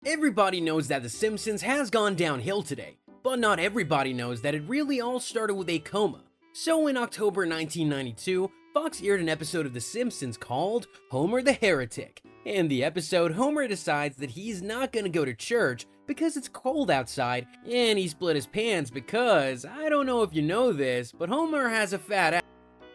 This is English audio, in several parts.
Everybody knows that The Simpsons has gone downhill today, but not everybody knows that it really all started with a coma. So in October 1992, Fox aired an episode of The Simpsons called Homer the Heretic. In the episode, Homer decides that he's not gonna go to church because it's cold outside, and he split his pants because, I don't know if you know this, but Homer has a fat ass.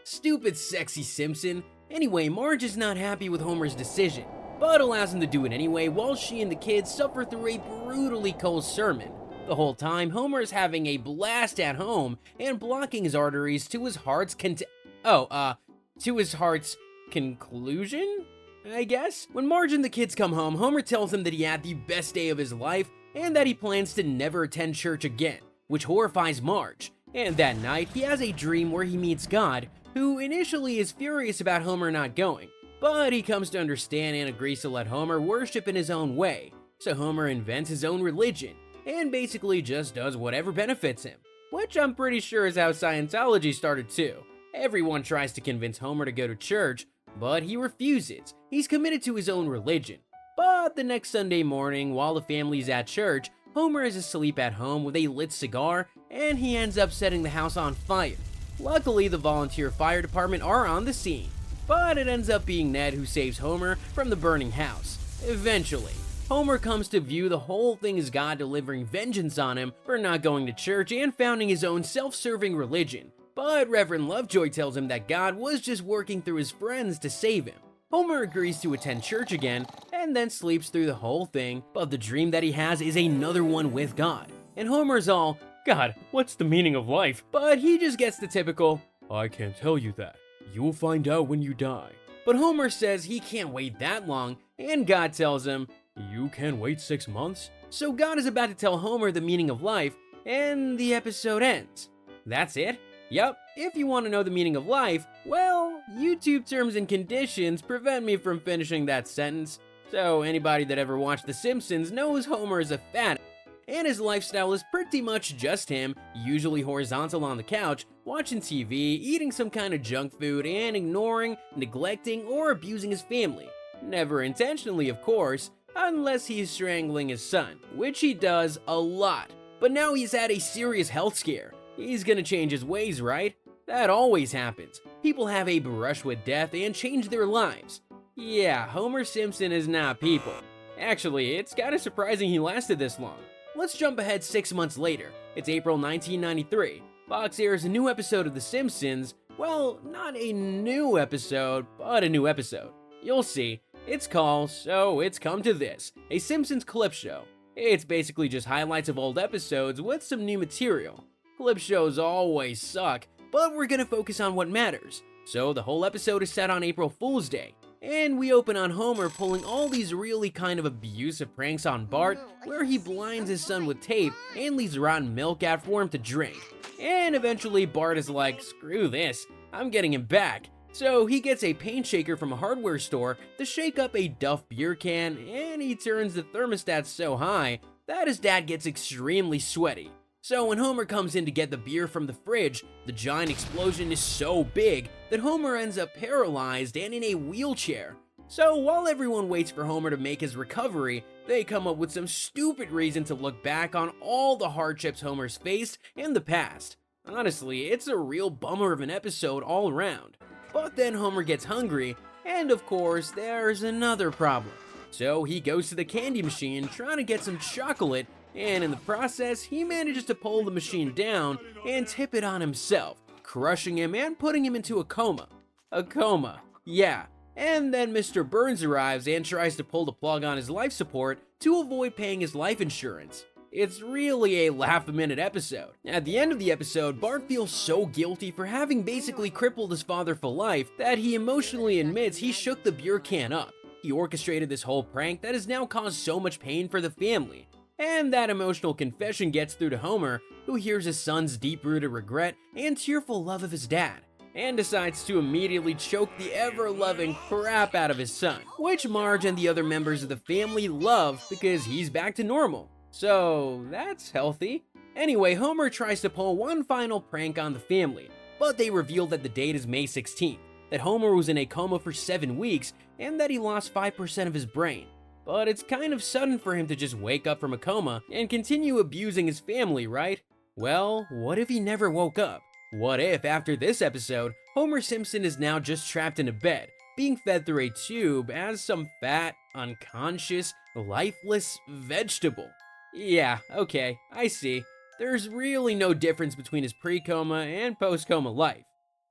Stupid sexy Simpson. Anyway, Marge is not happy with Homer's decision, but allows him to do it anyway while she and the kids suffer through a brutally cold sermon. The whole time, Homer is having a blast at home and blocking his arteries to his heart's to his heart's conclusion, I guess? When Marge and the kids come home, Homer tells them that he had the best day of his life and that he plans to never attend church again, which horrifies Marge. And that night, he has a dream where he meets God, who initially is furious about Homer not going, but he comes to understand and agrees to let Homer worship in his own way. So Homer invents his own religion, and basically just does whatever benefits him, which I'm pretty sure is how Scientology started too. Everyone tries to convince Homer to go to church, but he refuses. He's committed to his own religion. But the next Sunday morning, while the family's at church, Homer is asleep at home with a lit cigar, and he ends up setting the house on fire. Luckily, the volunteer fire department are on the scene, but it ends up being Ned who saves Homer from the burning house. Eventually, Homer comes to view the whole thing as God delivering vengeance on him for not going to church and founding his own self-serving religion. But Reverend Lovejoy tells him that God was just working through his friends to save him. Homer agrees to attend church again and then sleeps through the whole thing, but the dream that he has is another one with God. And Homer's all, "God, what's the meaning of life?" But he just gets the typical, "I can't tell you that. You'll find out when you die." But Homer says he can't wait that long, and God tells him, "You can wait 6 months?" So God is about to tell Homer the meaning of life, and the episode ends. That's it? Yup, if you want to know the meaning of life, well, YouTube terms and conditions prevent me from finishing that sentence. So anybody that ever watched The Simpsons knows Homer is a fat, and his lifestyle is pretty much just him, usually horizontal on the couch, watching TV, eating some kind of junk food, and ignoring, neglecting, or abusing his family. Never intentionally, of course, unless he's strangling his son, which he does a lot. But now he's had a serious health scare. He's gonna change his ways, right? That always happens. People have a brush with death and change their lives. Yeah, Homer Simpson is not people. Actually, it's kinda surprising he lasted this long. Let's jump ahead 6 months later. It's April 1993. Fox airs a new episode of The Simpsons. Well, not a new episode, but a new episode. You'll see. It's called So It's Come to This, a Simpsons clip show. It's basically just highlights of old episodes with some new material. Clip shows always suck, but we're gonna focus on what matters. So the whole episode is set on April Fool's Day, and we open on Homer pulling all these really kind of abusive pranks on Bart, where he blinds his son with tape and leaves rotten milk out for him to drink. And eventually Bart is like, "Screw this, I'm getting him back." So he gets a paint shaker from a hardware store to shake up a Duff beer can, and he turns the thermostat so high that his dad gets extremely sweaty. So when Homer comes in to get the beer from the fridge, the giant explosion is so big that Homer ends up paralyzed and in a wheelchair. So while everyone waits for Homer to make his recovery, they come up with some stupid reason to look back on all the hardships Homer's faced in the past. Honestly, it's a real bummer of an episode all around. But then Homer gets hungry, and of course, there's another problem. So he goes to the candy machine trying to get some chocolate, and in the process, he manages to pull the machine down and tip it on himself, crushing him and putting him into a coma. A coma, yeah. And then Mr. Burns arrives and tries to pull the plug on his life support to avoid paying his life insurance. It's really a laugh-a-minute episode. At the end of the episode, Bart feels so guilty for having basically crippled his father for life that he emotionally admits he shook the beer can up. He orchestrated this whole prank that has now caused so much pain for the family. And that emotional confession gets through to Homer, who hears his son's deep-rooted regret and tearful love of his dad, and decides to immediately choke the ever-loving crap out of his son, which Marge and the other members of the family love because he's back to normal. So that's healthy. Anyway, Homer tries to pull one final prank on the family, but they reveal that the date is May 16th, that Homer was in a coma for 7 weeks, and that he lost 5% of his brain. But it's kind of sudden for him to just wake up from a coma and continue abusing his family, right? Well, what if he never woke up? What if, after this episode, Homer Simpson is now just trapped in a bed, being fed through a tube as some fat, unconscious, lifeless vegetable? Yeah, okay, I see. There's really no difference between his pre-coma and post-coma life.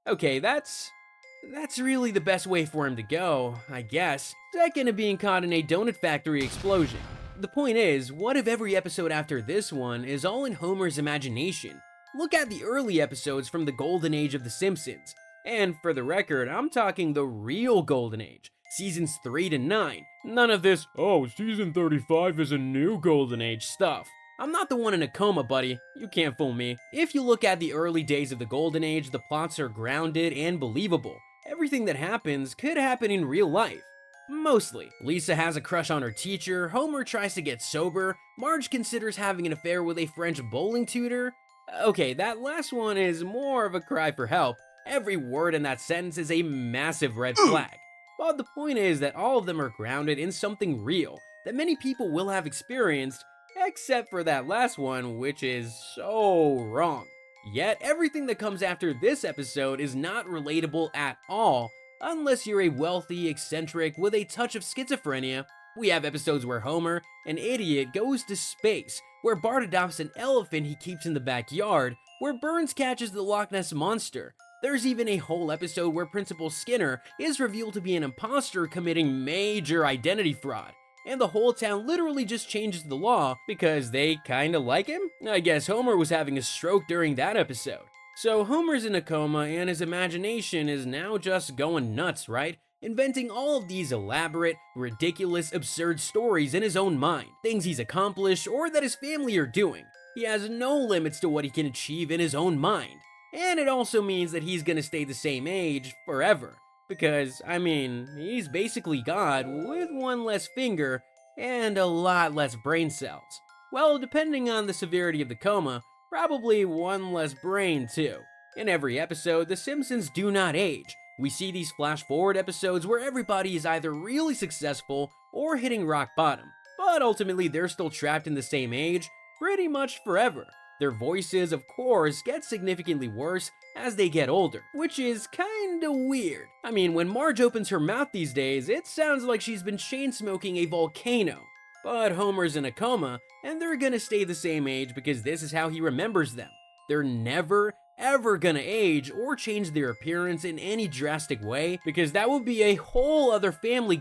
Okay, that's really the best way for him to go, I guess. Second to being caught in a donut factory explosion. The point is, what if every episode after this one is all in Homer's imagination? Look at the early episodes from the golden age of The Simpsons. And for the record, I'm talking the real golden age, seasons 3 to 9. None of this, oh, season 35 is a new golden age stuff. I'm not the one in a coma, buddy. You can't fool me. If you look at the early days of the golden age, the plots are grounded and believable. Everything that happens could happen in real life. Mostly. Lisa has a crush on her teacher, Homer tries to get sober, Marge considers having an affair with a French bowling tutor. Okay, that last one is more of a cry for help. Every word in that sentence is a massive red flag. But the point is that all of them are grounded in something real that many people will have experienced, except for that last one, which is so wrong. Yet, everything that comes after this episode is not relatable at all, unless you're a wealthy eccentric with a touch of schizophrenia. We have episodes where Homer, an idiot, goes to space, where Bart adopts an elephant he keeps in the backyard, where Burns catches the Loch Ness Monster. There's even a whole episode where Principal Skinner is revealed to be an imposter committing major identity fraud. And the whole town literally just changes the law because they kinda like him? I guess Homer was having a stroke during that episode. So Homer's in a coma and his imagination is now just going nuts, right? Inventing all of these elaborate, ridiculous, absurd stories in his own mind. Things he's accomplished or that his family are doing. He has no limits to what he can achieve in his own mind. And it also means that he's gonna stay the same age forever. Because, I mean, he's basically God with one less finger and a lot less brain cells. Well, depending on the severity of the coma, probably one less brain too. In every episode, The Simpsons do not age. We see these flash forward episodes where everybody is either really successful or hitting rock bottom. But ultimately, they're still trapped in the same age pretty much forever. Their voices, of course, get significantly worse as they get older, which is kinda weird. I mean, when Marge opens her mouth these days, it sounds like she's been chain-smoking a volcano. But Homer's in a coma, and they're gonna stay the same age because this is how he remembers them. They're never, ever gonna age or change their appearance in any drastic way because that would be a whole other family.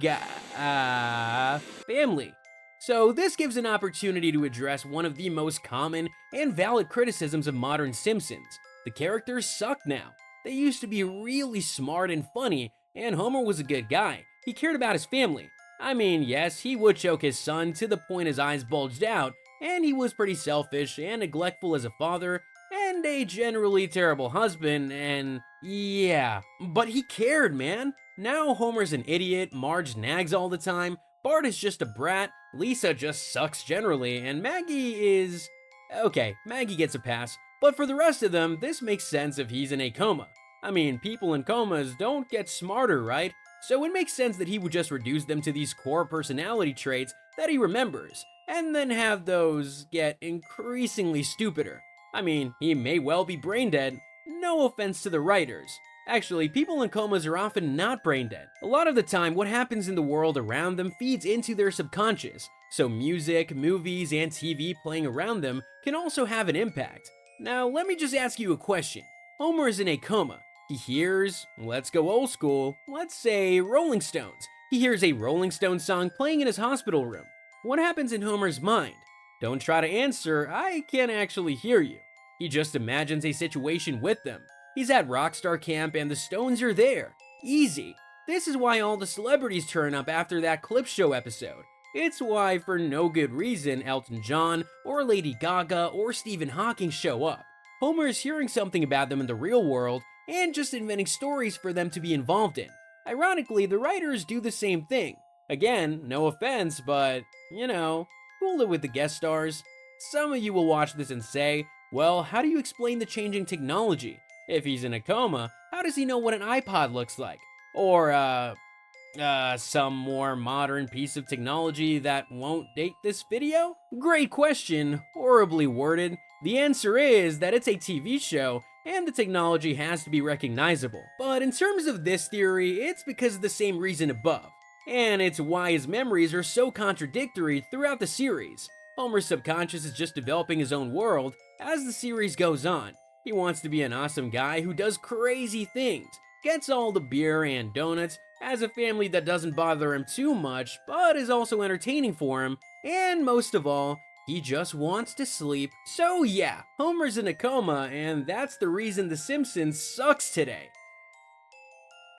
So this gives an opportunity to address one of the most common and valid criticisms of modern Simpsons. The characters suck now. They used to be really smart and funny, and Homer was a good guy. He cared about his family. I mean, yes, he would choke his son to the point his eyes bulged out, and he was pretty selfish and neglectful as a father, and a generally terrible husband, and yeah. But he cared, man. Now Homer's an idiot, Marge nags all the time, Bart is just a brat, Lisa just sucks generally, and Maggie is... Okay, Maggie gets a pass, but for the rest of them, this makes sense if he's in a coma. I mean, people in comas don't get smarter, right? So it makes sense that he would just reduce them to these core personality traits that he remembers, and then have those get increasingly stupider. I mean, he may well be brain dead, no offense to the writers. Actually, people in comas are often not brain dead. A lot of the time, what happens in the world around them feeds into their subconscious, so music, movies, and TV playing around them can also have an impact. Now, let me just ask you a question. Homer is in a coma. He hears, let's go old school, let's say Rolling Stones. He hears a Rolling Stones song playing in his hospital room. What happens in Homer's mind? Don't try to answer, I can't actually hear you. He just imagines a situation with them. He's at Rockstar Camp and the Stones are there. Easy. This is why all the celebrities turn up after that clip show episode. It's why, for no good reason, Elton John or Lady Gaga or Stephen Hawking show up. Homer is hearing something about them in the real world and just inventing stories for them to be involved in. Ironically, the writers do the same thing. Again, no offense, but, you know, cool it with the guest stars. Some of you will watch this and say, well, how do you explain the changing technology? If he's in a coma, how does he know what an iPod looks like? Or, Some more modern piece of technology that won't date this video? Great question, horribly worded. The answer is that it's a TV show, and the technology has to be recognizable. But in terms of this theory, it's because of the same reason above. And it's why his memories are so contradictory throughout the series. Homer's subconscious is just developing his own world as the series goes on. He wants to be an awesome guy who does crazy things, gets all the beer and donuts, has a family that doesn't bother him too much, but is also entertaining for him, and most of all, he just wants to sleep. So yeah, Homer's in a coma, and that's the reason The Simpsons sucks today.